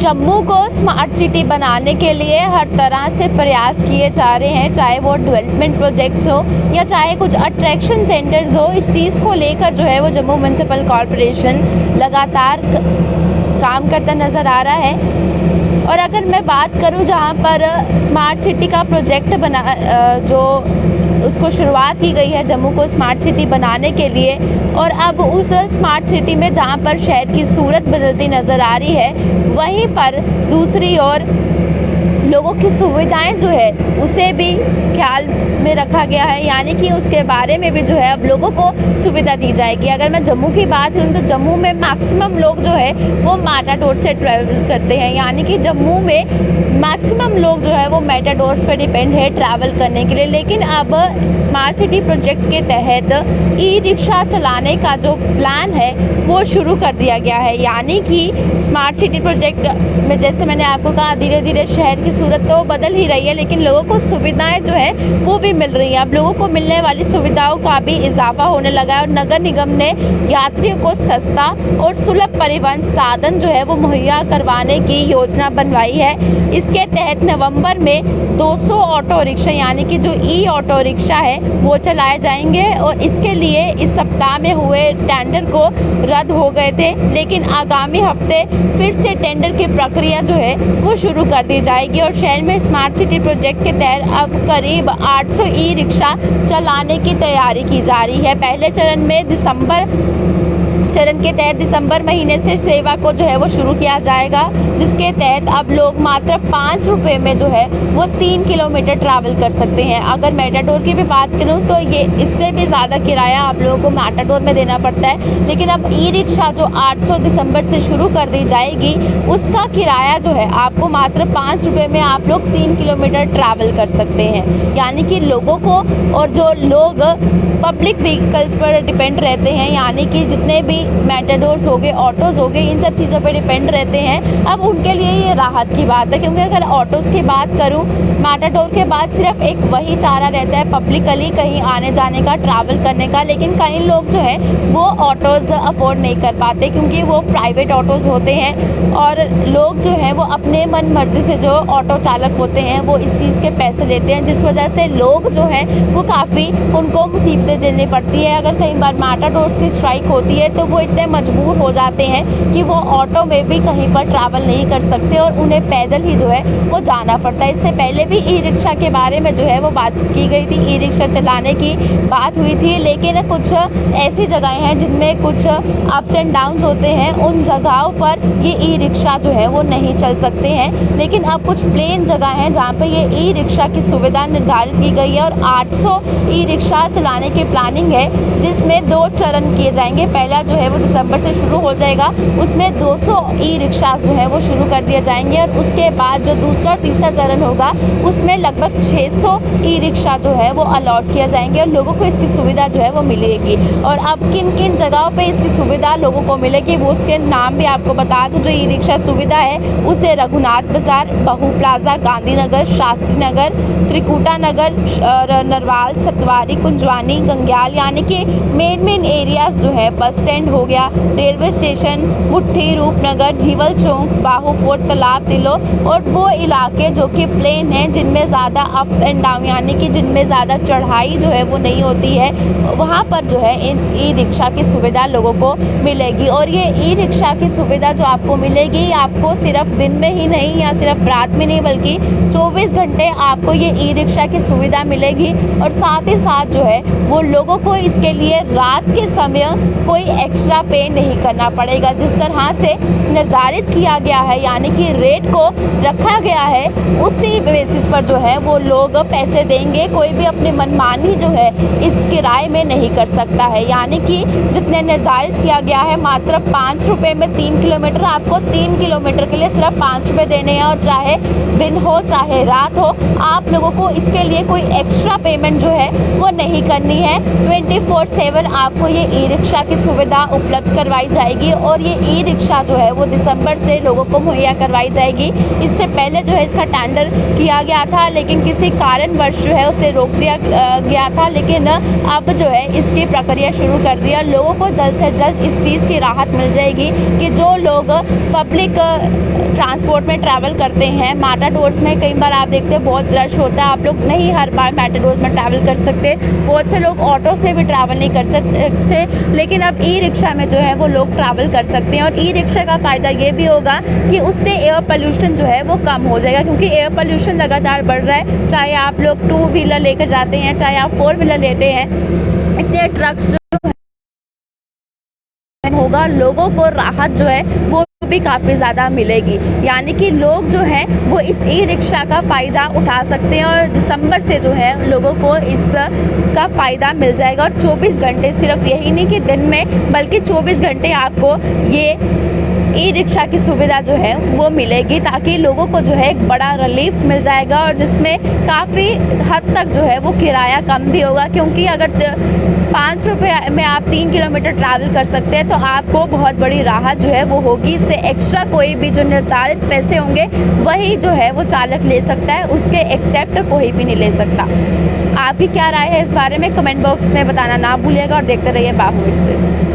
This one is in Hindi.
जम्मू को स्मार्ट सिटी बनाने के लिए हर तरह से प्रयास किए जा रहे हैं, चाहे वो डेवलपमेंट प्रोजेक्ट्स हो या चाहे कुछ अट्रैक्शन सेंटर्स हो। इस चीज़ को लेकर जो है वो जम्मू म्यूनसिपल कॉरपोरेशन लगातार काम करता नज़र आ रहा है। और अगर मैं बात करूं जहां पर स्मार्ट सिटी का प्रोजेक्ट बना जो उसको शुरुआत की गई है जम्मू को स्मार्ट सिटी बनाने के लिए, और अब उस स्मार्ट सिटी में जहां पर शहर की सूरत बदलती नज़र आ रही है, वहीं पर दूसरी ओर लोगों की सुविधाएं जो है उसे भी ख्याल में रखा गया है, यानी कि उसके बारे में भी जो है अब लोगों को सुविधा दी जाएगी। अगर मैं जम्मू की बात करूँ तो जम्मू में मैक्सिमम लोग जो है वो मैटाडोर से ट्रैवल करते हैं, यानी कि जम्मू में मैक्सिमम लोग जो है वो मैटाडोर्स पर डिपेंड है ट्रैवल करने के लिए। लेकिन अब स्मार्ट सिटी प्रोजेक्ट के तहत ई रिक्शा चलाने का जो प्लान है वो शुरू कर दिया गया है, यानी कि स्मार्ट सिटी प्रोजेक्ट में जैसे मैंने आपको कहा धीरे धीरे शहर की सूरत तो बदल ही रही है, लेकिन लोगों को सुविधाएं जो है वो भी मिल रही है। अब लोगों को मिलने वाली सुविधाओं का भी इजाफा होने लगा है और नगर निगम ने यात्रियों को सस्ता और सुलभ परिवहन साधन जो है वो मुहैया करवाने की योजना बनवाई है। इसके तहत नवंबर में 200 ऑटो रिक्शा यानी कि जो ई ऑटो रिक्शा है वो चलाए जाएंगे, और इसके लिए इस सप्ताह में हुए टेंडर को रद्द हो गए थे, लेकिन आगामी हफ्ते फिर से टेंडर की प्रक्रिया जो है वो शुरू कर दी जाएगी। और शहर में स्मार्ट सिटी प्रोजेक्ट के तहत अब करीब 800 ई रिक्शा चलाने की तैयारी की जा रही है। पहले चरण में दिसंबर महीने से सेवा को जो है वो शुरू किया जाएगा, जिसके तहत अब लोग मात्र 5 रुपये में जो है वो 3 किलोमीटर ट्रैवल कर सकते हैं। अगर मेटाडोर की भी बात करूं तो ये इससे भी ज़्यादा किराया आप लोगों को मेटाडोर में देना पड़ता है, लेकिन अब ई रिक्शा जो 800 दिसंबर से शुरू कर दी जाएगी उसका किराया जो है आपको मात्र 5 रुपये में आप लोग 3 किलोमीटर ट्रैवल कर सकते हैं। यानी कि लोगों को, और जो लोग पब्लिक व्हीकल्स पर डिपेंड रहते हैं, यानी कि जितने भी मेटाडोर्स हो गए, ऑटोज़ हो गए, इन सब चीज़ों पर डिपेंड रहते हैं, अब उनके लिए ये राहत की बात है। क्योंकि अगर ऑटोज़ की बात करूं, मेटाडोर के बाद सिर्फ एक वही चारा रहता है पब्लिकली कहीं आने जाने का, ट्रैवल करने का, लेकिन कई लोग जो है वो ऑटोज़ अफोर्ड नहीं कर पाते क्योंकि वो प्राइवेट ऑटोज़ होते हैं, और लोग जो है वो अपने मन मर्जी से जो ऑटो चालक होते हैं वो इस चीज़ के पैसे लेते हैं, जिस वजह से लोग जो है वो काफ़ी उनको मुसीबतें झेलनी पड़ती है। अगर कई बार मेटाडोर्स की स्ट्राइक होती है तो वो इतने मजबूर हो जाते हैं कि वो ऑटो में भी कहीं पर ट्रैवल नहीं कर सकते और उन्हें पैदल ही जो है वो जाना पड़ता है। इससे पहले भी ई रिक्शा के बारे में जो है वो बातचीत की गई थी, ई रिक्शा चलाने की बात हुई थी, लेकिन कुछ ऐसी जगहें हैं जिनमें कुछ अप्स एंड डाउन्स होते हैं, उन जगहों पर ये ई रिक्शा जो है वो नहीं चल सकते हैं। लेकिन अब कुछ प्लेन जगह हैं जहाँ पर ये ई रिक्शा की सुविधा निर्धारित की गई है और 800 ई रिक्शा चलाने की प्लानिंग है, जिसमें 2 चरण किए जाएंगे। पहला जो है वो दिसंबर से शुरू हो जाएगा, उसमें 200 ई रिक्शा जो है वो शुरू कर दिए जाएंगे, और उसके बाद जो दूसरा और तीसरा चरण होगा उसमें लगभग 600 ई रिक्शा जो है वो अलॉट किया जाएंगे और लोगों को इसकी सुविधा जो है वो मिलेगी। और अब किन किन जगहों पे इसकी सुविधा लोगों को मिलेगी वो उसके नाम भी आपको बता दूं। जो ई रिक्शा सुविधा है उसे रघुनाथ बाजार, बहू प्लाजा, गांधीनगर, शास्त्री नगर, त्रिकुटा नगर, नरवाल, सतवारी, कुंजवानी, गंग्याल, यानी कि मेन एरियाज जो है, बस स्टैंड हो गया, रेलवे स्टेशन, मुट्ठी, रूपनगर, जीवल चौक, बाहू फोर्ट, तालाब तिलो, और वो इलाके जो कि प्लेन हैं जिनमें ज़्यादा अप एंड डाउन यानी कि जिनमें ज़्यादा चढ़ाई जो है वो नहीं होती है, वहाँ पर जो है इन ई रिक्शा की सुविधा लोगों को मिलेगी। और ये ई रिक्शा की सुविधा जो आपको मिलेगी, आपको सिर्फ दिन में ही नहीं या सिर्फ रात में नहीं बल्कि 24 घंटे आपको ये ई रिक्शा की सुविधा मिलेगी। और साथ ही साथ जो है वो लोगों को इसके लिए रात के समय कोई एक्स्ट्रा पे नहीं करना पड़ेगा। जिस तरह से निर्धारित किया गया है यानी कि रेट को रखा गया है, उसी बेसिस पर जो है वो लोग पैसे देंगे। कोई भी अपनी मनमानी जो है इस किराए में नहीं कर सकता है, यानी कि जितने निर्धारित किया गया है मात्र 5 रुपये में 3 किलोमीटर, आपको 3 किलोमीटर के लिए सिर्फ 5 रुपये देने हैं, और चाहे दिन हो चाहे रात हो आप लोगों को इसके लिए कोई एक्स्ट्रा पेमेंट जो है वो नहीं करनी है। 24/7 आपको ये ई रिक्शा की सुविधा उपलब्ध करवाई जाएगी और ये ई रिक्शा जो है वो दिसंबर से लोगों को मुहैया करवाई जाएगी। इससे पहले जो है इसका टेंडर किया गया था, लेकिन किसी कारणवश जो है उसे रोक दिया गया था, लेकिन अब जो है इसकी प्रक्रिया शुरू कर दिया। लोगों को जल्द से जल्द इस चीज़ की राहत मिल जाएगी कि जो लोग पब्लिक ट्रांसपोर्ट में ट्रैवल करते हैं, मैटाडोर्स में कई बार आप देखते हैं बहुत रश होता है, आप लोग नहीं हर बार मैटाडोर्स में ट्रैवल कर सकते, बहुत से लोग ऑटोज़ में भी ट्रैवल नहीं कर सकते, लेकिन अब ई रिक्शा में जो है वो लोग ट्रैवल कर सकते हैं। और ई रिक्शा का फ़ायदा ये भी होगा कि उससे एयर पोल्यूशन जो है वो कम हो जाएगा, क्योंकि एयर पोल्यूशन लगातार बढ़ रहा है। चाहे आप लोग 2 व्हीलर लेकर जाते हैं, चाहे आप 4 व्हीलर लेते हैं, इतने ट्रक्स होगा, लोगों को राहत जो है वो भी काफ़ी ज़्यादा मिलेगी। यानी कि लोग जो हैं वो इस ई रिक्शा का फ़ायदा उठा सकते हैं और दिसंबर से जो है लोगों को इसका फ़ायदा मिल जाएगा। और 24 घंटे, सिर्फ यही नहीं कि दिन में, बल्कि 24 घंटे आपको ये ई रिक्शा की सुविधा जो है वो मिलेगी, ताकि लोगों को जो है एक बड़ा रिलीफ मिल जाएगा और जिसमें काफ़ी हद तक जो है वो किराया कम भी होगा। क्योंकि अगर 5 रुपये में आप 3 किलोमीटर ट्रैवल कर सकते हैं तो आपको बहुत बड़ी राहत जो है वो होगी। इससे एक्स्ट्रा कोई भी जो निर्धारित पैसे होंगे वही जो है वो चालक ले सकता है, उसके एक्सेप्ट कोई भी नहीं ले सकता। आपकी क्या राय है इस बारे में कमेंट बॉक्स में बताना ना भूलिएगा और देखते रहिए बाहू एक्सप्रेस।